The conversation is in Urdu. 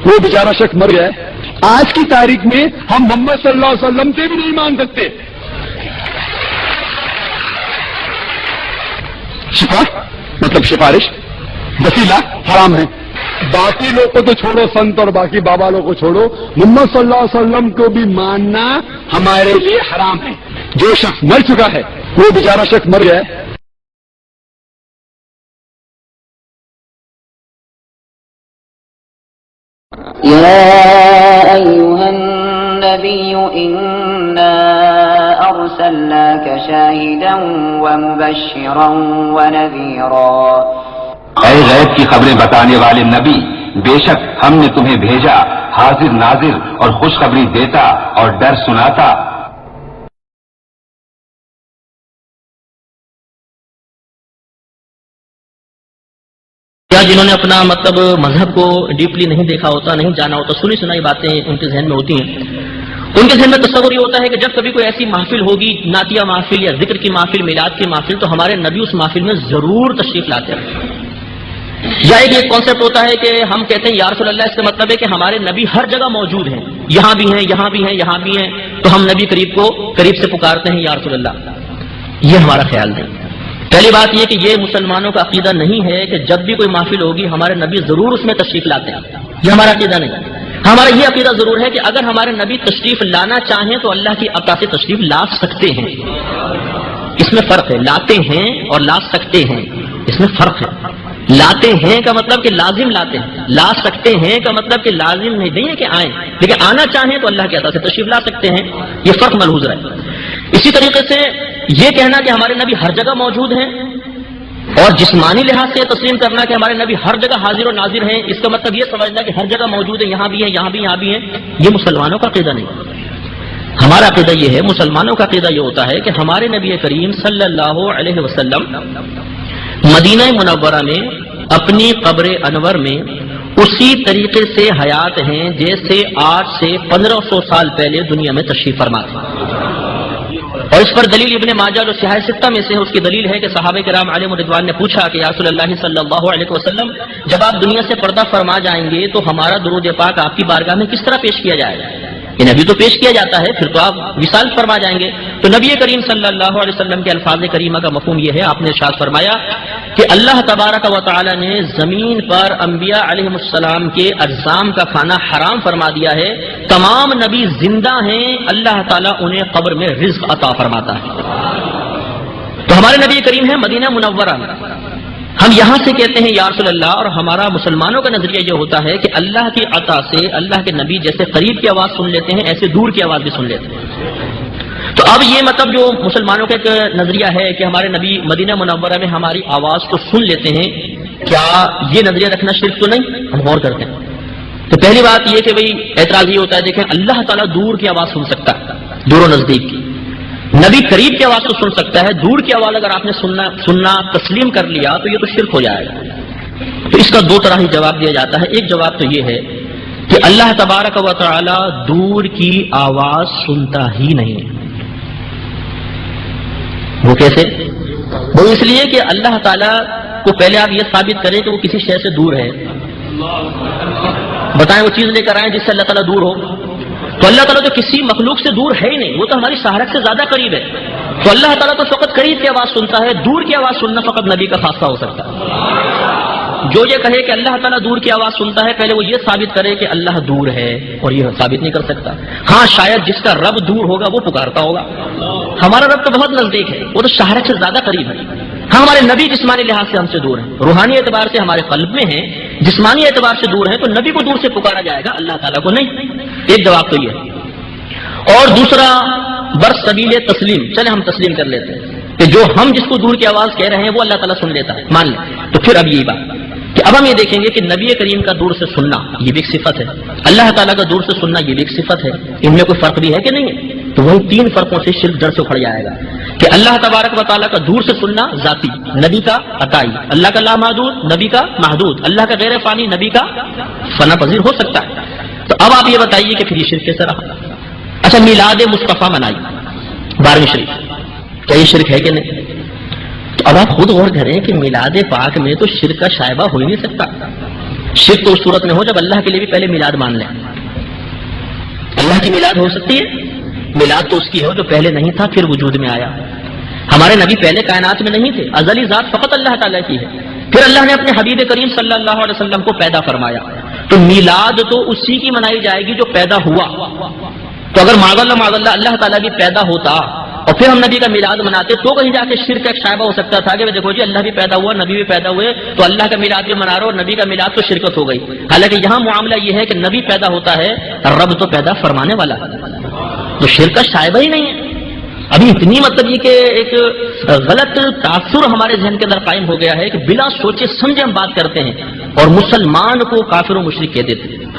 وہ بیچارہ شخص مر گیا ہے. آج کی تاریخ میں ہم محمد صلی اللہ علیہ وسلم سے بھی نہیں مان سکتے. شفا مطلب سفارش وسیلہ حرام ہے. باقی لوگ کو تو چھوڑو، سنت اور باقی بابا لوگ کو چھوڑو، محمد صلی اللہ علیہ وسلم کو بھی ماننا ہمارے لیے حرام ہے. جو شخص مر چکا ہے وہ بیچارہ شخص مر گیا ہے. يا أيها النبي إنا أرسلناك شاهدا ومبشرا ونذيرا. اے غیب کی خبریں بتانے والے نبی، بے شک ہم نے تمہیں بھیجا حاضر ناظر اور خوشخبری دیتا اور ڈر سناتا. کیا جنہوں نے اپنا مطلب مذہب کو ڈیپلی نہیں دیکھا ہوتا، نہیں جانا ہوتا، سنی سنائی باتیں ان کے ذہن میں ہوتی ہیں. ان کے ذہن میں تصور یہ ہوتا ہے کہ جب کبھی کوئی ایسی محفل ہوگی، نعتیہ محفل یا ذکر کی محفل، میلاد کی محفل، تو ہمارے نبی اس محفل میں ضرور تشریف لاتے ہیں. یا ایک کانسیپٹ ہوتا ہے کہ ہم کہتے ہیں یا رسول اللہ، اس کا مطلب ہے کہ ہمارے نبی ہر جگہ موجود ہیں، یہاں بھی ہیں، یہاں بھی ہیں، یہاں بھی ہیں، تو ہم نبی قریب کو قریب سے پکارتے ہیں یا رسول اللہ. یہ ہمارا خیال نہیں. پہلی بات یہ کہ یہ مسلمانوں کا عقیدہ نہیں ہے کہ جب بھی کوئی محفل ہوگی ہمارے نبی ضرور اس میں تشریف لاتے ہیں. یہ ہمارا عقیدہ نہیں. ہمارا یہ عقیدہ ضرور ہے کہ اگر ہمارے نبی تشریف لانا چاہیں تو اللہ کی عطا سے تشریف لا سکتے ہیں. اس میں فرق ہے. لاتے ہیں اور لا سکتے ہیں، اس میں فرق ہے. لاتے ہیں کا مطلب کہ لازم لاتے ہیں، لا سکتے ہیں کا مطلب کہ لازم نہیں ہے کہ آئیں، لیکن آنا چاہیں تو اللہ کی عطا سے تشریف لا سکتے ہیں. یہ فرق ملحوظ ہے. اسی طریقے سے یہ کہنا کہ ہمارے نبی ہر جگہ موجود ہیں اور جسمانی لحاظ سے تسلیم کرنا کہ ہمارے نبی ہر جگہ حاضر و ناظر ہیں، اس کا مطلب یہ سمجھنا کہ ہر جگہ موجود ہیں، یہاں بھی ہیں، یہاں بھی، یہاں بھی ہیں، یہ مسلمانوں کا عقیدہ نہیں. ہمارا عقیدہ یہ ہے، مسلمانوں کا عقیدہ یہ ہوتا ہے کہ ہمارے نبی کریم صلی اللہ علیہ وسلم مدینہ منورہ میں اپنی قبر انور میں اسی طریقے سے حیات ہیں جیسے آج سے 1500 سال پہلے دنیا میں تشریف فرما تھے. اور اس پر دلیل ابن ماجہ جو صحیح ستہ میں سے ہے، اس کی دلیل ہے کہ صحابہ کرام علیہ رضوان نے پوچھا کہ یا رسول اللہ صلی اللہ علیہ وسلم، جب آپ دنیا سے پردہ فرما جائیں گے تو ہمارا درود پاک آپ کی بارگاہ میں کس طرح پیش کیا جائے گا؟ یہ نبی تو پیش کیا جاتا ہے، پھر تو آپ وصال فرما جائیں گے. تو نبی کریم صلی اللہ علیہ وسلم کے الفاظ کریمہ کا مفہوم یہ ہے، آپ نے ارشاد فرمایا کہ اللہ تبارک و تعالی نے زمین پر انبیاء علیہ السلام کے اجسام کا کھانا حرام فرما دیا ہے. تمام نبی زندہ ہیں، اللہ تعالیٰ انہیں قبر میں رزق عطا فرماتا ہے. تو ہمارے نبی کریم ہیں مدینہ منورہ میں، ہم یہاں سے کہتے ہیں یا رسول اللہ، اور ہمارا مسلمانوں کا نظریہ یہ ہوتا ہے کہ اللہ کی عطا سے اللہ کے نبی جیسے قریب کی آواز سن لیتے ہیں ایسے دور کی آواز بھی سن لیتے ہیں. تو اب یہ مطلب جو مسلمانوں کا ایک نظریہ ہے کہ ہمارے نبی مدینہ منورہ میں ہماری آواز کو سن لیتے ہیں، کیا یہ نظریہ رکھنا شرک تو نہیں؟ ہم غور کرتے ہیں. تو پہلی بات یہ کہ بھئی اعتراض یہ ہوتا ہے، دیکھیں اللہ تعالیٰ دور کی آواز سن سکتا ہے، دور و نزدیک کی. نبی قریب کی آواز کو سن سکتا ہے، دور کی آواز اگر آپ نے سننا تسلیم کر لیا تو یہ تو شرک ہو جائے گا. تو اس کا دو طرح ہی جواب دیا جاتا ہے. ایک جواب تو یہ ہے کہ اللہ تبارک و تعالی دور کی آواز سنتا ہی نہیں ہے. وہ کیسے؟ وہ اس لیے کہ اللہ تعالیٰ کو پہلے آپ یہ ثابت کریں کہ وہ کسی شے سے دور ہے. بتائیں وہ چیز لے کر آئیں جس سے اللہ تعالیٰ دور ہو. تو اللہ تعالیٰ تو کسی مخلوق سے دور ہے ہی نہیں، وہ تو ہماری شہرت سے زیادہ قریب ہے. تو اللہ تعالیٰ تو فقط قریب کی آواز سنتا ہے، دور کی آواز سننا فقط نبی کا خاصہ ہو سکتا ہے. جو یہ کہے کہ اللہ تعالیٰ دور کی آواز سنتا ہے، پہلے وہ یہ ثابت کرے کہ اللہ دور ہے، اور یہ ثابت نہیں کر سکتا. ہاں شاید جس کا رب دور ہوگا وہ پکارتا ہوگا. ہمارا رب تو بہت نزدیک ہے، وہ تو شہرت سے زیادہ قریب ہے. ہاں ہمارے نبی جسمانی لحاظ سے ہم سے دور ہیں، روحانی اعتبار سے ہمارے قلب میں ہیں، جسمانی اعتبار سے دور ہیں، تو نبی کو دور سے پکارا جائے گا، اللہ تعالیٰ کو نہیں. ایک جواب تو یہ ہے. اور دوسرا برسبیل تسلیم، چلے ہم تسلیم کر لیتے ہیں کہ جو ہم جس کو دور کی آواز کہہ رہے ہیں وہ اللہ تعالیٰ سن لیتا ہے، مان لیں. تو پھر اب یہی بات کہ اب ہم یہ دیکھیں گے کہ نبی کریم کا دور سے سننا یہ بھی ایک صفت ہے، اللہ تعالیٰ کا دور سے سننا یہ بھی ایک صفت ہے. ان میں کوئی فرق بھی ہے کہ نہیں ہے؟ تو وہی تین فرقوں سے شرک جڑ سے اکھڑ جائے گا کہ اللہ تبارک و تعالیٰ کا دور سے سننا ذاتی، نبی کا عطائی، اللہ کا لامحدود، نبی کا محدود، اللہ کا غیر فانی، نبی کا فنا پذیر ہو سکتا ہے. تو اب آپ یہ بتائیے کہ پھر یہ شرک کیسے رہا؟ اچھا میلاد مصطفیٰ منائی 12ویں شریف، کیا یہ شرک ہے کہ نہیں؟ تو اب آپ خود غور کریں کہ میلاد پاک میں تو شرک کا شائبہ ہو ہی نہیں سکتا. شرک تو اس صورت میں ہو جب اللہ کے لیے بھی پہلے میلاد مان لیں. اللہ کی میلاد ہو سکتی ہے؟ میلاد تو اس کی ہے جو پہلے نہیں تھا پھر وجود میں آیا. ہمارے نبی پہلے کائنات میں نہیں تھے، ازلی ذات فقط اللہ تعالیٰ کی ہے. پھر اللہ نے اپنے حبیب کریم صلی اللہ علیہ وسلم کو پیدا فرمایا. تو میلاد تو اسی کی منائی جائے گی جو پیدا ہوا. تو اگر معاذ اللہ اللہ تعالیٰ بھی پیدا ہوتا اور پھر ہم نبی کا میلاد مناتے تو کہیں جا کے شرک ایک شائبہ ہو سکتا تھا کہ دیکھو جی اللہ بھی پیدا ہوا، نبی بھی پیدا ہوئے، تو اللہ کا میلاد بھی منا رہا اور نبی کا میلاد تو شرکت ہو گئی. حالانکہ یہاں معاملہ یہ ہے کہ نبی پیدا ہوتا ہے، رب تو پیدا فرمانے والا، تو شرک کا شائبہ ہی نہیں ہے. ابھی اتنی مطلب یہ کہ ایک غلط تاثر ہمارے ذہن کے اندر قائم ہو گیا ہے کہ بلا سوچے سمجھے ہم بات کرتے ہیں اور مسلمان کو کافر و مشرک کہہ دیتے ہیں.